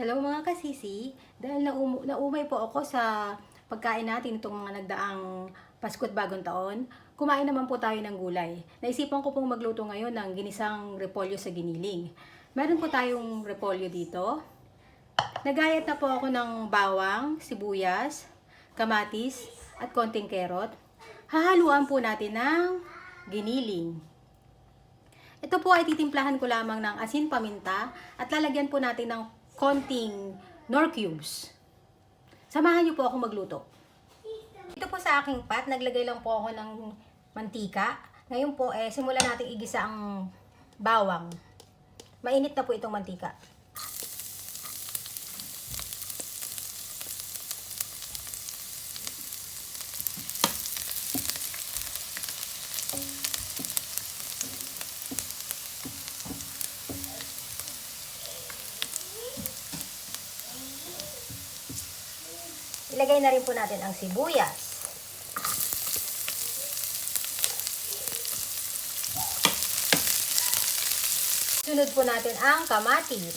Hello mga kasisi, dahil naumay po ako sa pagkain natin itong mga nagdaang Pasko at Bagong Taon, kumain naman po tayo ng gulay. Naisipan ko pong magluto ngayon ng ginisang repolyo sa giniling. Meron po tayong repolyo dito. Nagayat na po ako ng bawang, sibuyas, kamatis, at konting kerot. Hahaluan po natin ng giniling. Ito po ay titimplahan ko lamang ng asin paminta at lalagyan po natin ng konting Knorr cubes. Samahan niyo po ako magluto. Ito po sa aking pot, naglagay lang po ako ng mantika. Ngayon po, simulan natin igisa ang bawang. Mainit na po itong mantika. Ilagay na rin po natin ang sibuyas. Sunod po natin ang kamatis.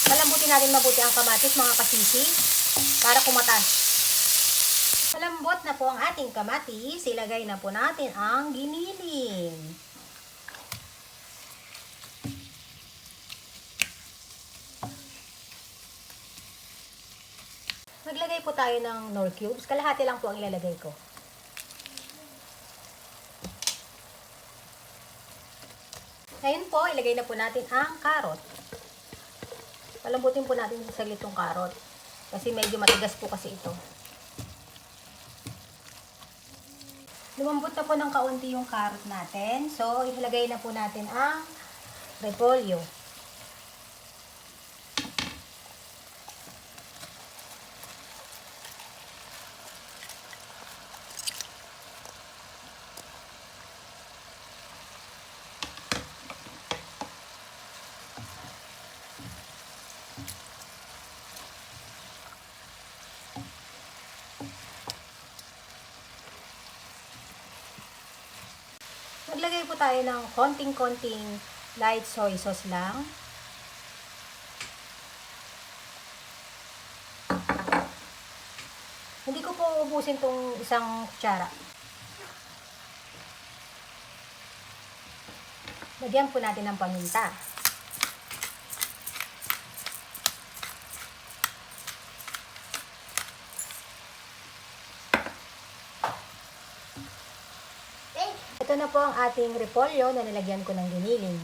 Palambutin natin mabuti ang kamatis mga kasisi para kumatas. Malambot na po ang ating kamatis, ilagay na po natin ang giniling. Maglagay po tayo ng Knorr cubes. Kalahati lang po ang ilalagay ko. Ngayon po, ilagay na po natin ang carrot. Palambutin po natin saglit yung carrot. Kasi medyo matigas po kasi ito. Lumambot na po ng kaunti yung carrot natin. So, ilagay na po natin ang repolyo. Maglagay po tayo ng konting-konting light soy sauce lang. Hindi ko po ubusin tong isang kutsara. Lagyan po natin ng paminta. Ito na po ang ating repolyo na nilagyan ko ng giniling.